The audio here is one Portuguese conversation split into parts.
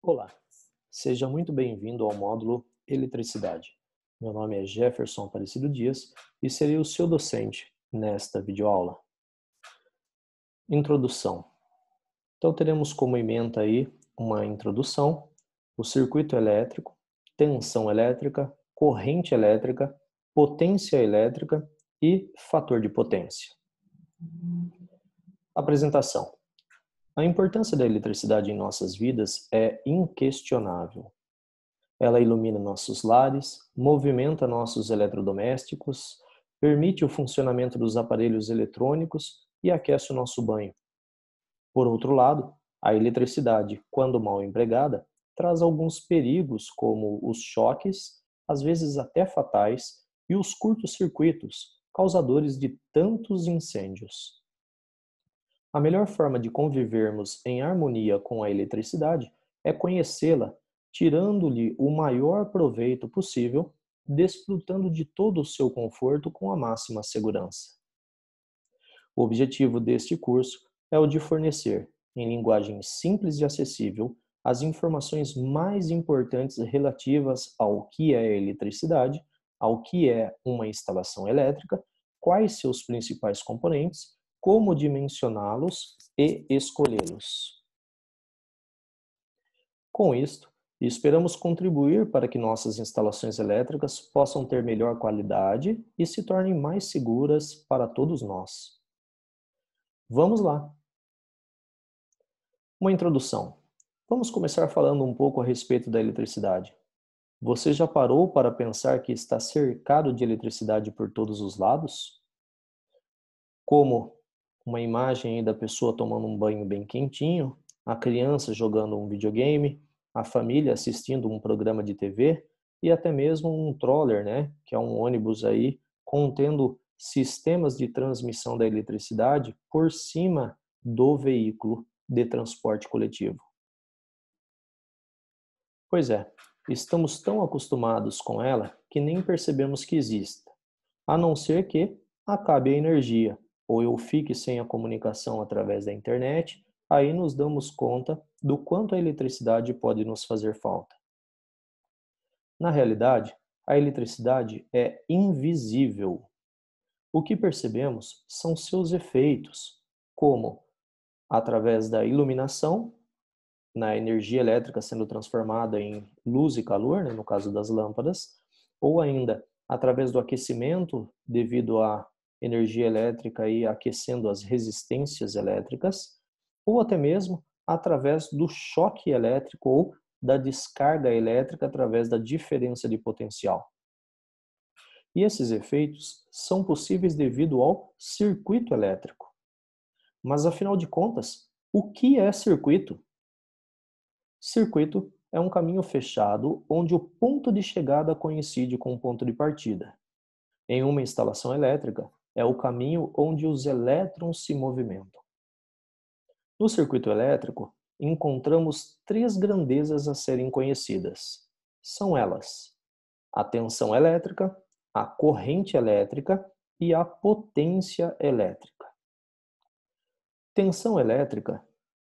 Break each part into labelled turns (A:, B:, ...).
A: Olá, seja muito bem-vindo ao módulo Eletricidade. Meu nome é Jefferson Aparecido Dias e serei o seu docente nesta videoaula. Introdução. Então teremos como ementa aí uma introdução, o circuito elétrico, tensão elétrica, corrente elétrica, potência elétrica e fator de potência. Apresentação. A importância da eletricidade em nossas vidas é inquestionável. Ela ilumina nossos lares, movimenta nossos eletrodomésticos, permite o funcionamento dos aparelhos eletrônicos e aquece o nosso banho. Por outro lado, a eletricidade, quando mal empregada, traz alguns perigos como os choques, às vezes até fatais, e os curtos-circuitos, causadores de tantos incêndios. A melhor forma de convivermos em harmonia com a eletricidade é conhecê-la, tirando-lhe o maior proveito possível, desfrutando de todo o seu conforto com a máxima segurança. O objetivo deste curso é o de fornecer, em linguagem simples e acessível, as informações mais importantes relativas ao que é eletricidade, ao que é uma instalação elétrica, quais seus principais componentes, como dimensioná-los e escolhê-los. Com isto, esperamos contribuir para que nossas instalações elétricas possam ter melhor qualidade e se tornem mais seguras para todos nós. Vamos lá! Uma introdução. Vamos começar falando um pouco a respeito da eletricidade. Você já parou para pensar que está cercado de eletricidade por todos os lados? Como uma imagem aí da pessoa tomando um banho bem quentinho, a criança jogando um videogame, a família assistindo um programa de TV e até mesmo um troller, né, que é um ônibus aí contendo sistemas de transmissão da eletricidade por cima do veículo de transporte coletivo. Pois é, estamos tão acostumados com ela que nem percebemos que exista, a não ser que acabe a energia ou eu fique sem a comunicação através da internet, aí nos damos conta do quanto a eletricidade pode nos fazer falta. Na realidade, a eletricidade é invisível. O que percebemos são seus efeitos, como através da iluminação, na energia elétrica sendo transformada em luz e calor, né, no caso das lâmpadas, ou ainda através do aquecimento devido à energia elétrica e aquecendo as resistências elétricas, ou até mesmo através do choque elétrico ou da descarga elétrica através da diferença de potencial. E esses efeitos são possíveis devido ao circuito elétrico. Mas afinal de contas, o que é circuito? Circuito é um caminho fechado onde o ponto de chegada coincide com o ponto de partida. Em uma instalação elétrica, é o caminho onde os elétrons se movimentam. No circuito elétrico, encontramos três grandezas a serem conhecidas. São elas: a tensão elétrica, a corrente elétrica e a potência elétrica. Tensão elétrica.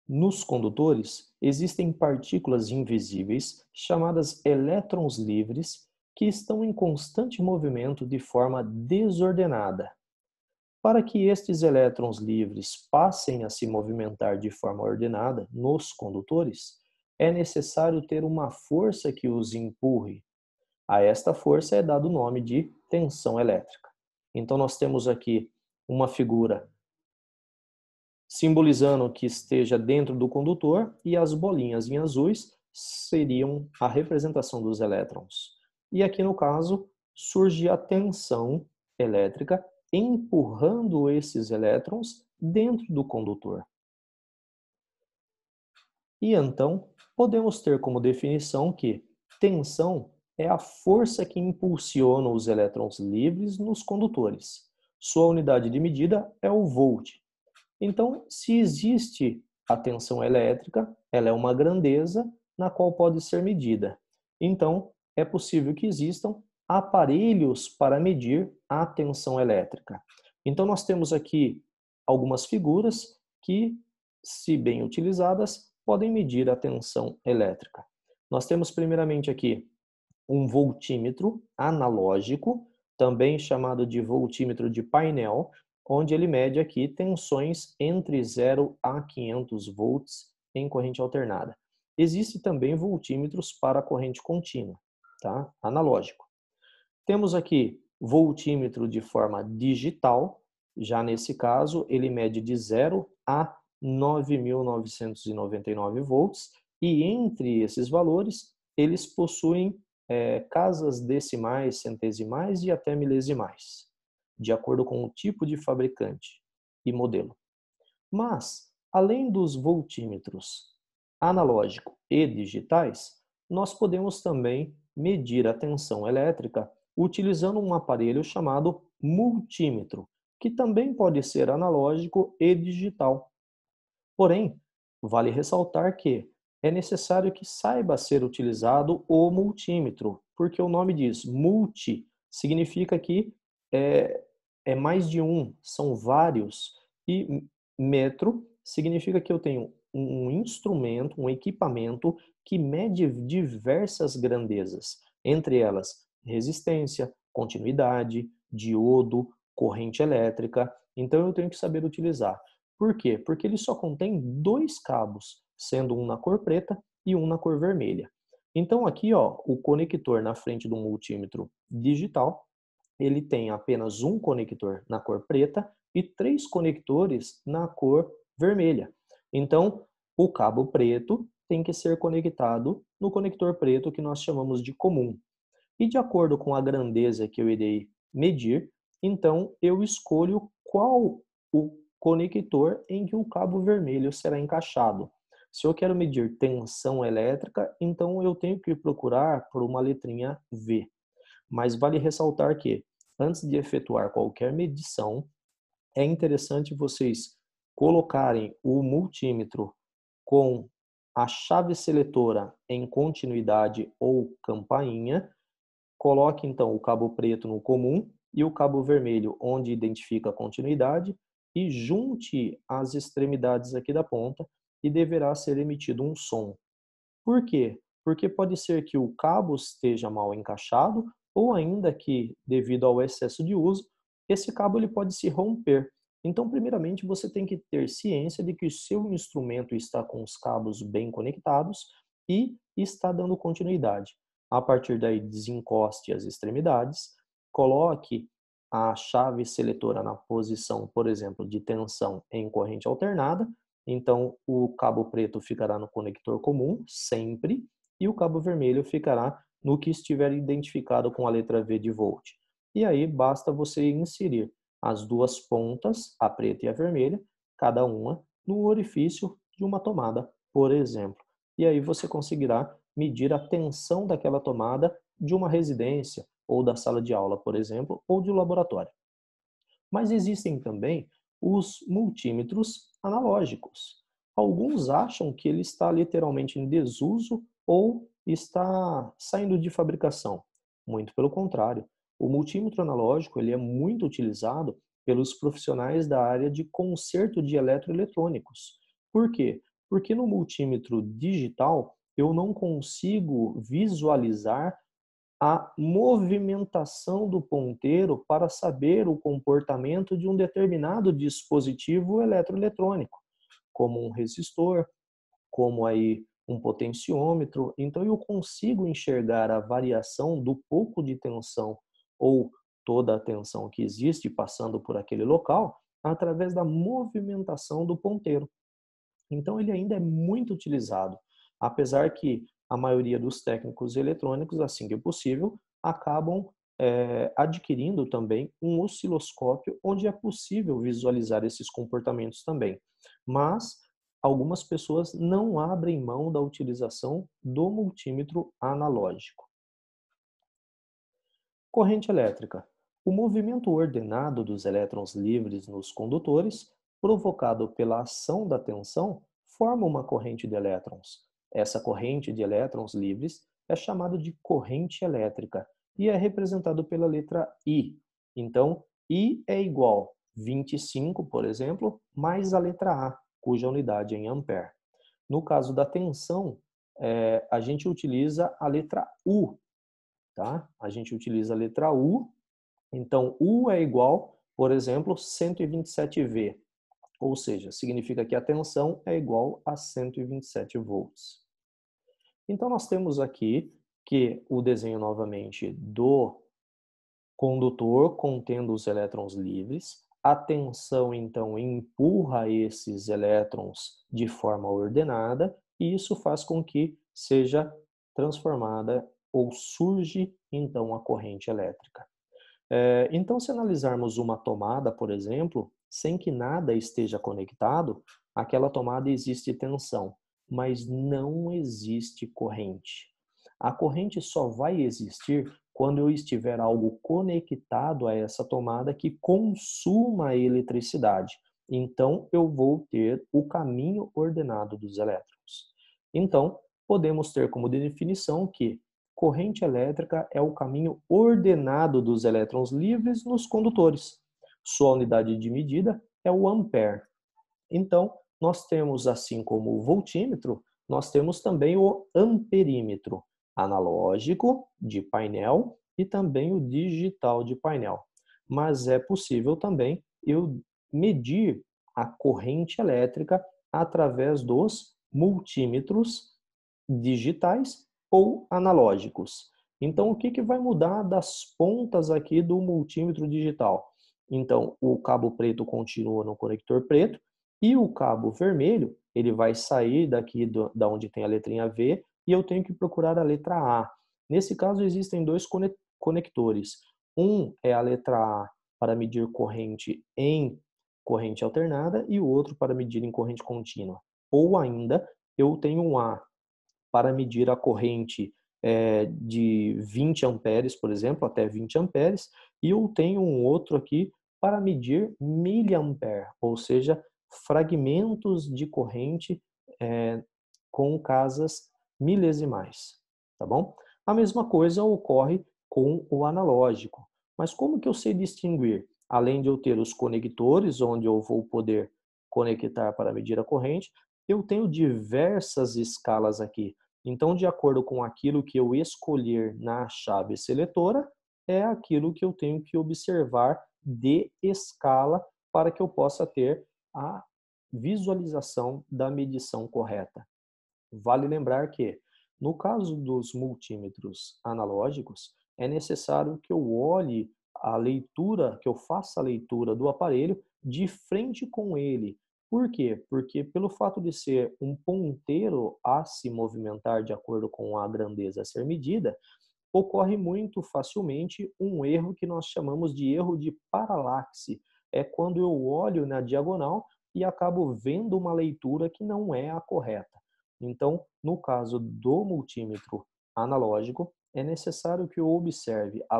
A: Nos condutores, existem partículas invisíveis, chamadas elétrons livres, que estão em constante movimento de forma desordenada. Para que estes elétrons livres passem a se movimentar de forma ordenada nos condutores, é necessário ter uma força que os empurre. A esta força é dado o nome de tensão elétrica. Então nós temos aqui uma figura simbolizando que esteja dentro do condutor, e as bolinhas em azuis seriam a representação dos elétrons. E aqui no caso, surge a tensão elétrica empurrando esses elétrons dentro do condutor. E então, podemos ter como definição que tensão é a força que impulsiona os elétrons livres nos condutores. Sua unidade de medida é o volt. Então, se existe a tensão elétrica, ela é uma grandeza na qual pode ser medida. Então, é possível que existam aparelhos para medir a tensão elétrica. Então, nós temos aqui algumas figuras que, se bem utilizadas, podem medir a tensão elétrica. Nós temos primeiramente aqui um voltímetro analógico, também chamado de voltímetro de painel, onde ele mede aqui tensões entre 0 a 500 volts em corrente alternada. Existem também voltímetros para corrente contínua, tá? Analógico. Temos aqui voltímetro de forma digital, já nesse caso ele mede de 0 a 9.999 volts, e entre esses valores eles possuem casas decimais, centesimais e até milesimais, de acordo com o tipo de fabricante e modelo. Mas, além dos voltímetros analógico e digitais, nós podemos também medir a tensão elétrica utilizando um aparelho chamado multímetro, que também pode ser analógico e digital. Porém, vale ressaltar que é necessário que saiba ser utilizado o multímetro, porque o nome diz multi, significa que é mais de um, são vários, e metro significa que eu tenho um instrumento, um equipamento que mede diversas grandezas, entre elas resistência, continuidade, diodo, corrente elétrica. Então eu tenho que saber utilizar. Por quê? Porque ele só contém 2 cabos, sendo um na cor preta e um na cor vermelha. Então aqui, ó, o conector na frente do multímetro digital, ele tem apenas um conector na cor preta e 3 conectores na cor vermelha. Então, o cabo preto tem que ser conectado no conector preto, que nós chamamos de comum. E de acordo com a grandeza que eu irei medir, então eu escolho qual o conector em que o cabo vermelho será encaixado. Se eu quero medir tensão elétrica, então eu tenho que procurar por uma letrinha V. Mas vale ressaltar que, antes de efetuar qualquer medição, é interessante vocês colocarem o multímetro com a chave seletora em continuidade ou campainha. Coloque então o cabo preto no comum e o cabo vermelho onde identifica a continuidade e junte as extremidades aqui da ponta e deverá ser emitido um som. Por quê? Porque pode ser que o cabo esteja mal encaixado ou ainda que, devido ao excesso de uso, esse cabo ele pode se romper. Então, primeiramente, você tem que ter ciência de que o seu instrumento está com os cabos bem conectados e está dando continuidade. A partir daí, desencoste as extremidades, coloque a chave seletora na posição, por exemplo, de tensão em corrente alternada. Então, o cabo preto ficará no conector comum, sempre, e o cabo vermelho ficará no que estiver identificado com a letra V de volt. E aí, basta você inserir as duas pontas, a preta e a vermelha, cada uma no orifício de uma tomada, por exemplo. E aí você conseguirá medir a tensão daquela tomada de uma residência, ou da sala de aula, por exemplo, ou de um laboratório. Mas existem também os multímetros analógicos. Alguns acham que ele está literalmente em desuso ou está saindo de fabricação. Muito pelo contrário. O multímetro analógico ele é muito utilizado pelos profissionais da área de conserto de eletroeletrônicos. Por quê? Porque no multímetro digital eu não consigo visualizar a movimentação do ponteiro para saber o comportamento de um determinado dispositivo eletroeletrônico, como um resistor, como aí um potenciômetro. Então eu consigo enxergar a variação do pouco de tensão ou toda a tensão que existe passando por aquele local através da movimentação do ponteiro. Então ele ainda é muito utilizado, apesar que a maioria dos técnicos eletrônicos, assim que possível, acabam adquirindo também um osciloscópio onde é possível visualizar esses comportamentos também. Mas algumas pessoas não abrem mão da utilização do multímetro analógico. Corrente elétrica. O movimento ordenado dos elétrons livres nos condutores, provocado pela ação da tensão, forma uma corrente de elétrons. Essa corrente de elétrons livres é chamada de corrente elétrica e é representado pela letra I. Então, I é igual a 25, por exemplo, mais a letra A, cuja unidade é em ampere. No caso da tensão, a gente utiliza a letra U, tá? A gente utiliza a letra U, então U é igual, por exemplo, 127V, ou seja, significa que a tensão é igual a 127 volts. Então nós temos aqui que o desenho novamente do condutor contendo os elétrons livres, a tensão então empurra esses elétrons de forma ordenada e isso faz com que seja transformada ou surge então a corrente elétrica. Então, se analisarmos uma tomada, por exemplo, sem que nada esteja conectado, aquela tomada existe tensão, mas não existe corrente. A corrente só vai existir quando eu estiver algo conectado a essa tomada que consuma a eletricidade. Então, eu vou ter o caminho ordenado dos elétrons. Então, podemos ter como definição que corrente elétrica é o caminho ordenado dos elétrons livres nos condutores. Sua unidade de medida é o ampere. Então, nós temos, assim como o voltímetro, nós temos também o amperímetro, analógico de painel e também o digital de painel. Mas é possível também eu medir a corrente elétrica através dos multímetros digitais ou analógicos. Então, o que vai mudar das pontas aqui do multímetro digital? Então, o cabo preto continua no conector preto e o cabo vermelho, ele vai sair daqui da onde tem a letrinha V e eu tenho que procurar a letra A. Nesse caso, existem dois conectores. Um é a letra A para medir corrente em corrente alternada e o outro para medir em corrente contínua. Ou ainda, eu tenho um A para medir a corrente de 20 amperes, por exemplo, até 20 amperes, e eu tenho um outro aqui para medir miliampere, ou seja, fragmentos de corrente com casas milesimais, tá bom? A mesma coisa ocorre com o analógico. Mas como que eu sei distinguir? Além de eu ter os conectores, onde eu vou poder conectar para medir a corrente, eu tenho diversas escalas aqui. Então, de acordo com aquilo que eu escolher na chave seletora, é aquilo que eu tenho que observar de escala para que eu possa ter a visualização da medição correta. Vale lembrar que, no caso dos multímetros analógicos, é necessário que eu olhe a leitura, que eu faça a leitura do aparelho de frente com ele. Por quê? Porque pelo fato de ser um ponteiro a se movimentar de acordo com a grandeza a ser medida, ocorre muito facilmente um erro que nós chamamos de erro de paralaxe. É quando eu olho na diagonal e acabo vendo uma leitura que não é a correta. Então, no caso do multímetro analógico, é necessário que eu observe a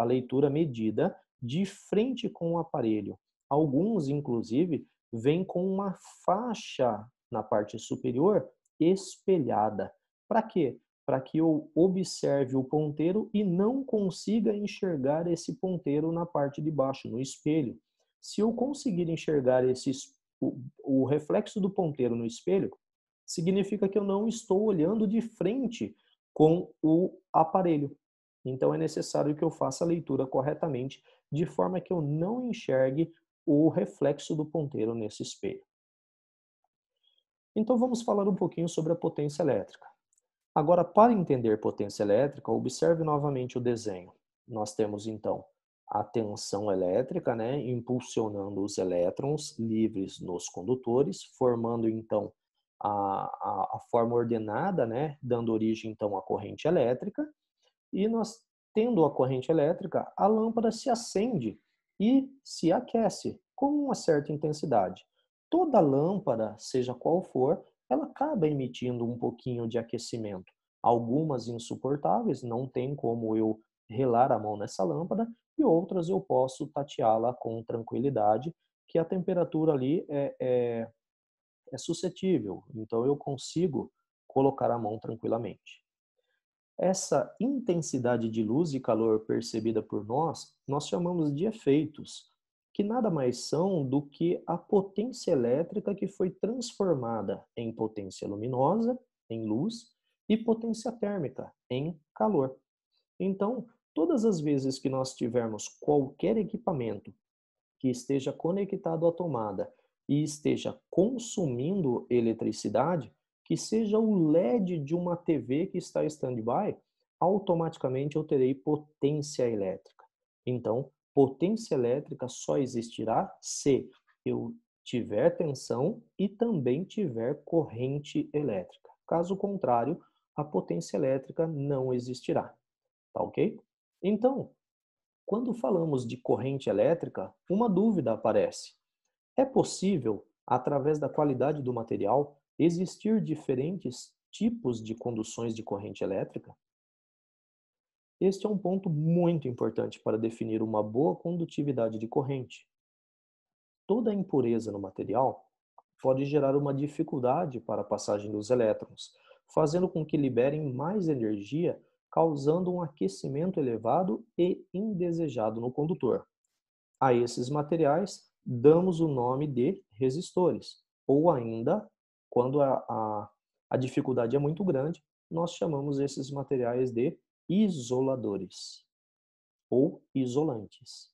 A: leitura medida de frente com o aparelho. Alguns, inclusive, vêm com uma faixa na parte superior espelhada. Para quê? Para que eu observe o ponteiro e não consiga enxergar esse ponteiro na parte de baixo, no espelho. Se eu conseguir enxergar o reflexo do ponteiro no espelho, significa que eu não estou olhando de frente com o aparelho. Então é necessário que eu faça a leitura corretamente, de forma que eu não enxergue o reflexo do ponteiro nesse espelho. Então vamos falar um pouquinho sobre a potência elétrica. Agora, para entender potência elétrica, observe novamente o desenho. Nós temos, então, a tensão elétrica, né, impulsionando os elétrons livres nos condutores, formando, então, a forma ordenada, né, dando origem, então, à corrente elétrica. E nós, tendo a corrente elétrica, a lâmpada se acende e se aquece com uma certa intensidade. Toda lâmpada, seja qual for, ela acaba emitindo um pouquinho de aquecimento. Algumas insuportáveis, não tem como eu relar a mão nessa lâmpada, e outras eu posso tateá-la com tranquilidade, que a temperatura ali é suscetível, então eu consigo colocar a mão tranquilamente. Essa intensidade de luz e calor percebida por nós chamamos de efeitos. que nada mais são do que a potência elétrica que foi transformada em potência luminosa, em luz, e potência térmica, em calor. Então, todas as vezes que nós tivermos qualquer equipamento que esteja conectado à tomada e esteja consumindo eletricidade, que seja o LED de uma TV que está em stand-by, automaticamente eu terei potência elétrica. Então, potência elétrica só existirá se eu tiver tensão e também tiver corrente elétrica. Caso contrário, a potência elétrica não existirá. Tá ok? Então, quando falamos de corrente elétrica, uma dúvida aparece. É possível, através da qualidade do material, existir diferentes tipos de conduções de corrente elétrica? Este é um ponto muito importante para definir uma boa condutividade de corrente. Toda impureza no material pode gerar uma dificuldade para a passagem dos elétrons, fazendo com que liberem mais energia, causando um aquecimento elevado e indesejado no condutor. A esses materiais damos o nome de resistores, ou ainda, quando a dificuldade é muito grande, nós chamamos esses materiais de isoladores ou isolantes.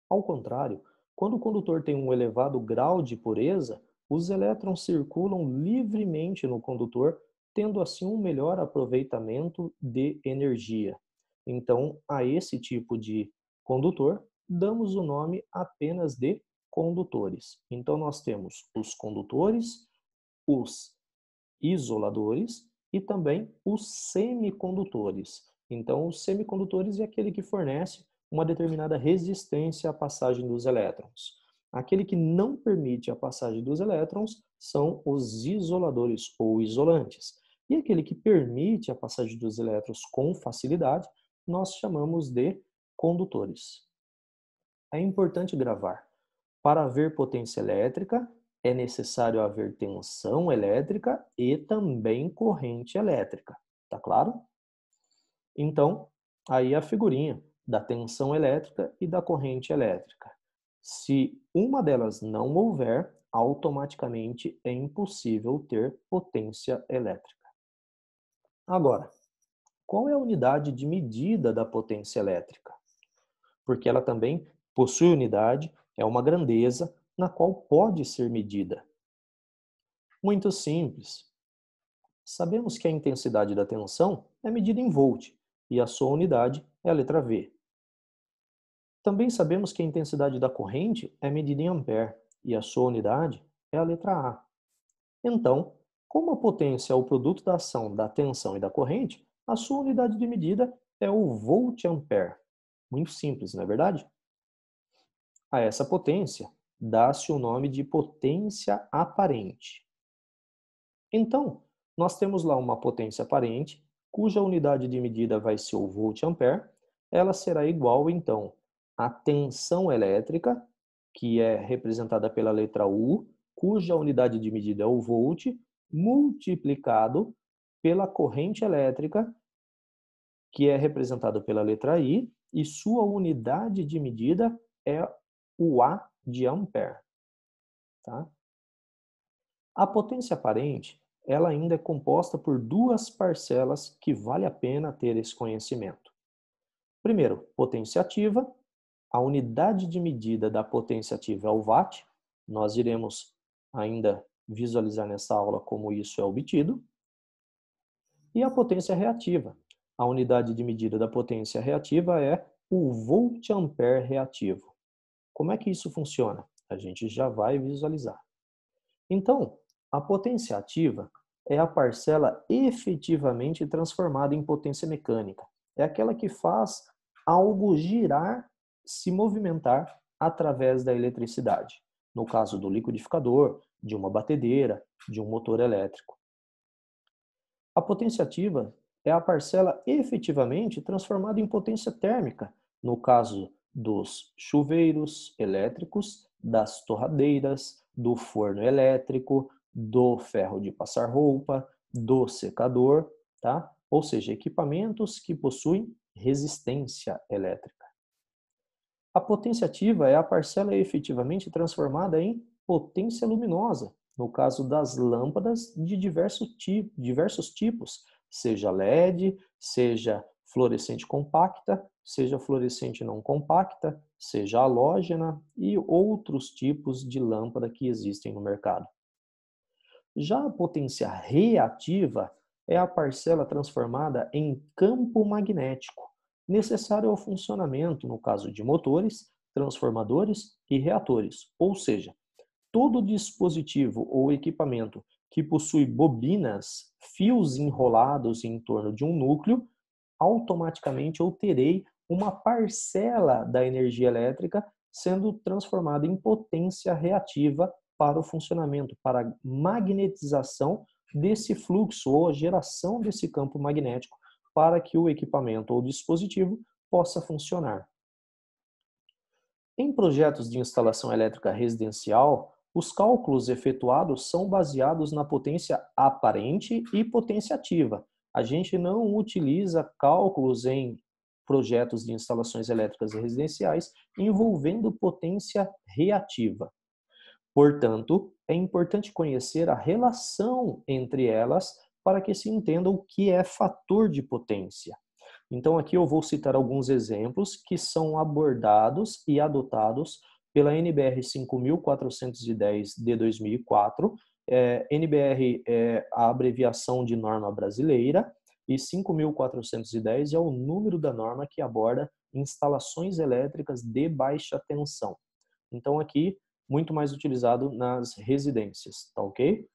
A: Ao contrário, quando o condutor tem um elevado grau de pureza, os elétrons circulam livremente no condutor, tendo assim um melhor aproveitamento de energia. Então, a esse tipo de condutor, damos o nome apenas de condutores. Então, nós temos os condutores, os isoladores e também os semicondutores. Então, os semicondutores é aquele que fornece uma determinada resistência à passagem dos elétrons. Aquele que não permite a passagem dos elétrons são os isoladores ou isolantes. E aquele que permite a passagem dos elétrons com facilidade, nós chamamos de condutores. É importante gravar. Para haver potência elétrica, é necessário haver tensão elétrica e também corrente elétrica. Tá claro? Então, aí a figurinha da tensão elétrica e da corrente elétrica. Se uma delas não houver, automaticamente é impossível ter potência elétrica. Agora, qual é a unidade de medida da potência elétrica? Porque ela também possui unidade, é uma grandeza na qual pode ser medida. Muito simples. Sabemos que a intensidade da tensão é medida em volt e a sua unidade é a letra V. Também sabemos que a intensidade da corrente é medida em ampere e a sua unidade é a letra A. Então, como a potência é o produto da ação da tensão e da corrente, a sua unidade de medida é o volt-ampere. Muito simples, não é verdade? A essa potência dá-se o nome de potência aparente. Então, nós temos lá uma potência aparente, cuja unidade de medida vai ser o volt-ampere. Ela será igual, então, à tensão elétrica, que é representada pela letra U, cuja unidade de medida é o volt, multiplicado pela corrente elétrica, que é representada pela letra I, e sua unidade de medida é o A de ampere. Tá? A potência aparente, ela ainda é composta por duas parcelas que vale a pena ter esse conhecimento. Primeiro, potência ativa. A unidade de medida da potência ativa é o watt. Nós iremos ainda visualizar nessa aula como isso é obtido. E a potência reativa. A unidade de medida da potência reativa é o volt-ampere reativo. Como é que isso funciona? A gente já vai visualizar. Então, a potência ativa é a parcela efetivamente transformada em potência mecânica. É aquela que faz algo girar, se movimentar através da eletricidade. No caso do liquidificador, de uma batedeira, de um motor elétrico. A potência ativa é a parcela efetivamente transformada em potência térmica, no caso dos chuveiros elétricos, das torradeiras, do forno elétrico, do ferro de passar roupa, do secador, tá? Ou seja, equipamentos que possuem resistência elétrica. A potência ativa é a parcela efetivamente transformada em potência luminosa, no caso das lâmpadas de diversos tipos, seja LED, seja fluorescente compacta, seja fluorescente não compacta, seja halógena e outros tipos de lâmpada que existem no mercado. Já a potência reativa é a parcela transformada em campo magnético, necessário ao funcionamento, no caso de motores, transformadores e reatores, ou seja, todo dispositivo ou equipamento que possui bobinas, fios enrolados em torno de um núcleo, automaticamente eu terei uma parcela da energia elétrica sendo transformada em potência reativa para o funcionamento, para a magnetização desse fluxo ou a geração desse campo magnético para que o equipamento ou dispositivo possa funcionar. Em projetos de instalação elétrica residencial, os cálculos efetuados são baseados na potência aparente e potência ativa. A gente não utiliza cálculos em projetos de instalações elétricas residenciais envolvendo potência reativa. Portanto, é importante conhecer a relação entre elas para que se entenda o que é fator de potência. Então, aqui eu vou citar alguns exemplos que são abordados e adotados pela NBR 5410 de 2004. NBR é a abreviação de norma brasileira e 5410 é o número da norma que aborda instalações elétricas de baixa tensão. Então, aqui, muito mais utilizado nas residências, tá ok?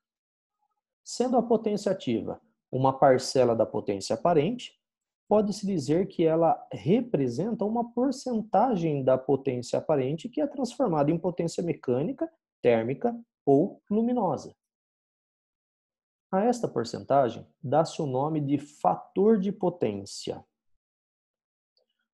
A: Sendo a potência ativa uma parcela da potência aparente, pode-se dizer que ela representa uma porcentagem da potência aparente que é transformada em potência mecânica, térmica ou luminosa. A esta porcentagem dá-se o nome de fator de potência.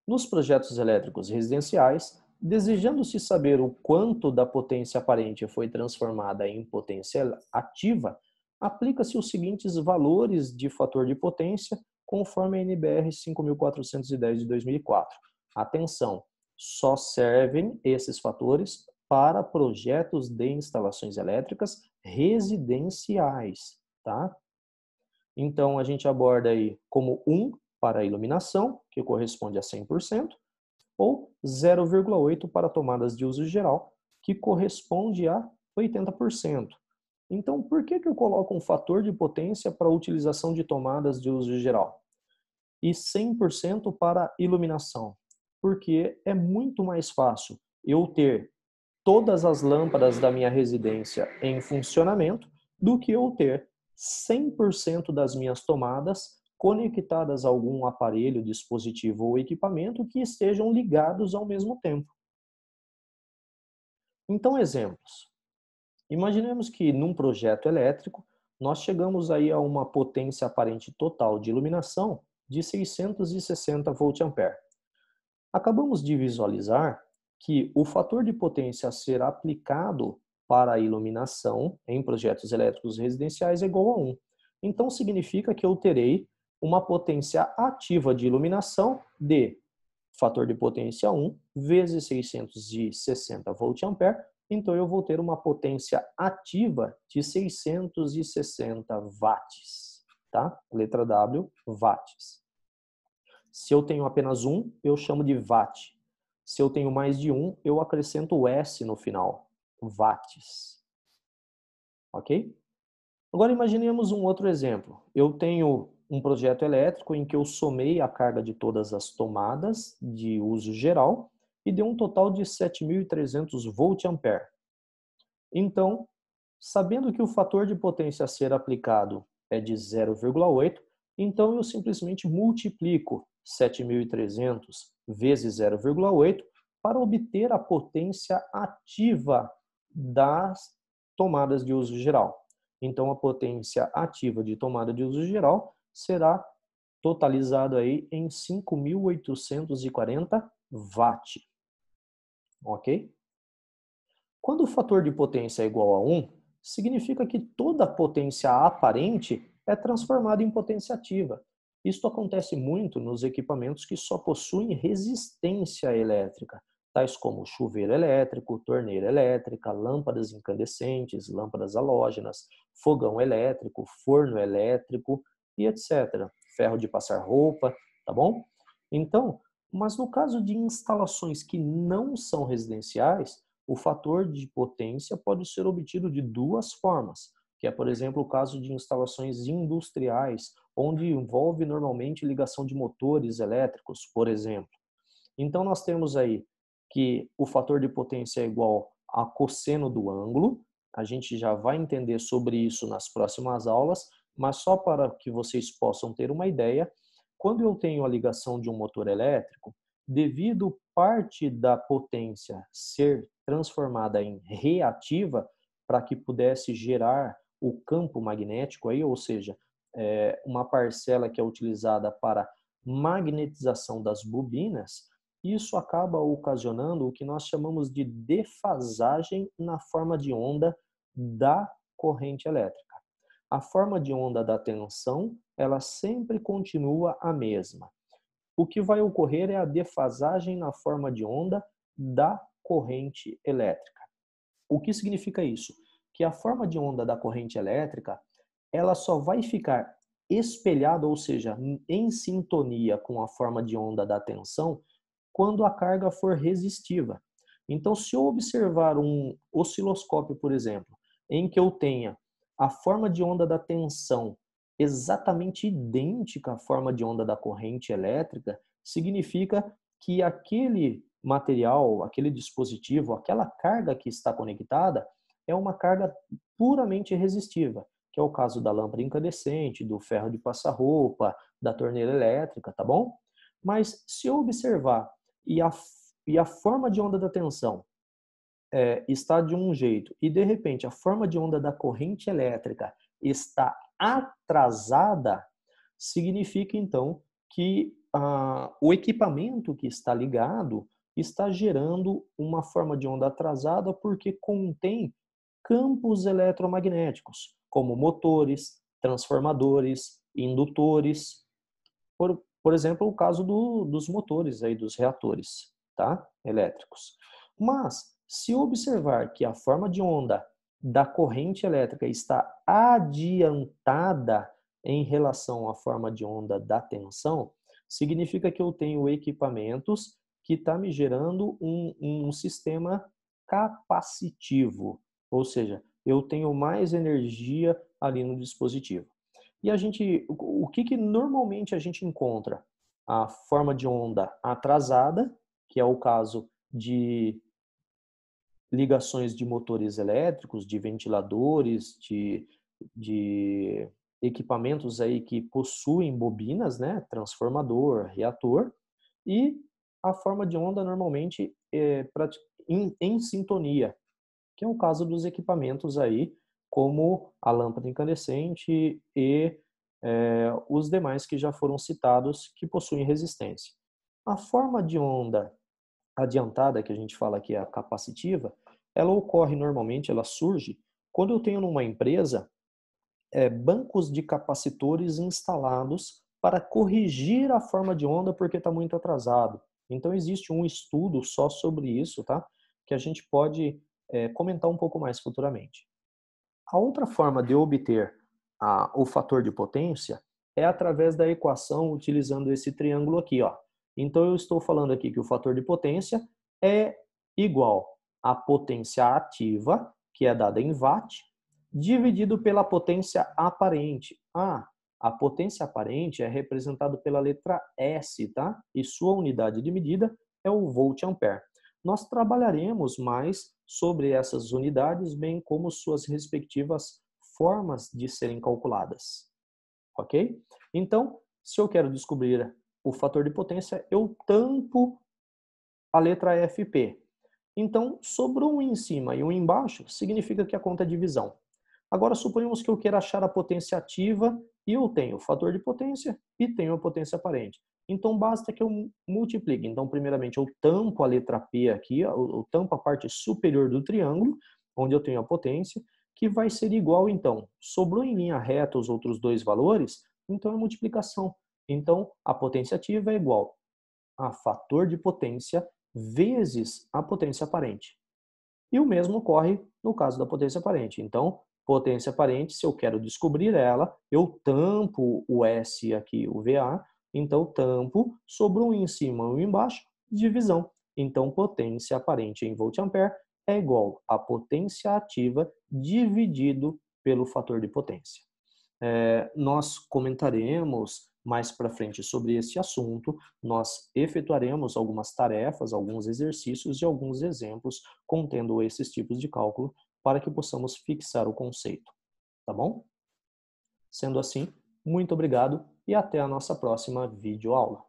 A: Nos projetos elétricos residenciais, desejando-se saber o quanto da potência aparente foi transformada em potência ativa, aplica-se os seguintes valores de fator de potência conforme a NBR 5410 de 2004. Atenção, só servem esses fatores para projetos de instalações elétricas residenciais, tá? Então, a gente aborda aí como 1 para a iluminação, que corresponde a 100%, ou 0,8 para tomadas de uso geral, que corresponde a 80%. Então, por que eu coloco um fator de potência para a utilização de tomadas de uso geral? E 100% para iluminação? Porque é muito mais fácil eu ter todas as lâmpadas da minha residência em funcionamento do que eu ter 100% das minhas tomadas conectadas a algum aparelho, dispositivo ou equipamento que estejam ligados ao mesmo tempo. Então, exemplos. Imaginemos que num projeto elétrico, nós chegamos aí a uma potência aparente total de iluminação de 660 VA. Acabamos de visualizar que o fator de potência a ser aplicado para a iluminação em projetos elétricos residenciais é igual a 1. Então, significa que eu terei uma potência ativa de iluminação de fator de potência 1 vezes 660 VA, então eu vou ter uma potência ativa de 660 watts, tá? Letra W, watts. Se eu tenho apenas um, eu chamo de watt. Se eu tenho mais de um, eu acrescento o S no final, watts. Ok? Agora imaginemos um outro exemplo. Eu tenho um projeto elétrico em que eu somei a carga de todas as tomadas de uso geral e deu um total de 7.300 VA. Então, sabendo que o fator de potência a ser aplicado é de 0,8, então eu simplesmente multiplico 7.300 vezes 0,8 para obter a potência ativa das tomadas de uso geral. Então, a potência ativa de tomada de uso geral será totalizada aí em 5.840 watt. Ok? Quando o fator de potência é igual a 1, significa que toda a potência aparente é transformada em potência ativa. Isto acontece muito nos equipamentos que só possuem resistência elétrica. tais como chuveiro elétrico, torneira elétrica, lâmpadas incandescentes, lâmpadas halógenas, fogão elétrico, forno elétrico e etc. Ferro de passar roupa, tá bom? Então, mas no caso de instalações que não são residenciais, o fator de potência pode ser obtido de duas formas, que é, por exemplo, o caso de instalações industriais, onde envolve normalmente ligação de motores elétricos, por exemplo. Então, nós temos aí que o fator de potência é igual a cosseno do ângulo. A gente já vai entender sobre isso nas próximas aulas, mas só para que vocês possam ter uma ideia, quando eu tenho a ligação de um motor elétrico, devido parte da potência ser transformada em reativa, para que pudesse gerar o campo magnético, aí, ou seja, uma parcela que é utilizada para magnetização das bobinas, isso acaba ocasionando o que nós chamamos de defasagem na forma de onda da corrente elétrica. A forma de onda da tensão, ela sempre continua a mesma. O que vai ocorrer é a defasagem na forma de onda da corrente elétrica. O que significa isso? Que a forma de onda da corrente elétrica, ela só vai ficar espelhada, ou seja, em sintonia com a forma de onda da tensão, quando a carga for resistiva. Então, se eu observar um osciloscópio, por exemplo, em que eu tenha a forma de onda da tensão exatamente idêntica à forma de onda da corrente elétrica, significa que aquele material, aquele dispositivo, aquela carga que está conectada é uma carga puramente resistiva, que é o caso da lâmpada incandescente, do ferro de passar roupa, da torneira elétrica, tá bom? Mas se eu observar e a forma de onda da tensão está de um jeito e, de repente, a forma de onda da corrente elétrica está atrasada, significa, então, que o equipamento que está ligado está gerando uma forma de onda atrasada porque contém campos eletromagnéticos, como motores, transformadores, indutores, por exemplo, o caso dos motores, aí, dos reatores, tá? Elétricos. Mas, se observar que a forma de onda da corrente elétrica está adiantada em relação à forma de onda da tensão, significa que eu tenho equipamentos que está me gerando um sistema capacitivo, ou seja, eu tenho mais energia ali no dispositivo. E o que normalmente a gente encontra? A forma de onda atrasada, que é o caso de ligações de motores elétricos, de ventiladores, de equipamentos aí que possuem bobinas, né? Transformador, reator, e a forma de onda normalmente em sintonia, que é o caso dos equipamentos aí, como a lâmpada incandescente e os demais que já foram citados que possuem resistência. A forma de onda adiantada, que a gente fala que é a capacitiva, ela ocorre normalmente, ela surge quando eu tenho numa empresa bancos de capacitores instalados para corrigir a forma de onda porque está muito atrasado. Então existe um estudo só sobre isso, tá? Que a gente pode comentar um pouco mais futuramente. A outra forma de obter o fator de potência é através da equação utilizando esse triângulo aqui, ó. Então eu estou falando aqui que o fator de potência é igual à potência ativa, que é dada em watt, dividido pela potência aparente. A potência aparente é representada pela letra S, tá? E sua unidade de medida é o volt-ampere. Nós trabalharemos mais sobre essas unidades, bem como suas respectivas formas de serem calculadas. Ok? Então, se eu quero descobrir o fator de potência, eu tampo a letra FP. Então, sobrou um em cima e um embaixo, significa que a conta é divisão. Agora, suponhamos que eu queira achar a potência ativa e eu tenho o fator de potência e tenho a potência aparente. Então, basta que eu multiplique. Então, primeiramente, eu tampo a letra P aqui, eu tampo a parte superior do triângulo, onde eu tenho a potência, que vai ser igual, então, sobrou em linha reta os outros dois valores, então é multiplicação. Então, a potência ativa é igual a fator de potência vezes a potência aparente. E o mesmo ocorre no caso da potência aparente. Então, potência aparente, se eu quero descobrir ela, eu tampo o S aqui, o VA, então tampo sobre um em cima e um embaixo, divisão. Então, potência aparente em volt-ampere é igual a potência ativa dividido pelo fator de potência. Nós comentaremos mais para frente sobre esse assunto, nós efetuaremos algumas tarefas, alguns exercícios e alguns exemplos contendo esses tipos de cálculo para que possamos fixar o conceito, tá bom? Sendo assim, muito obrigado e até a nossa próxima videoaula.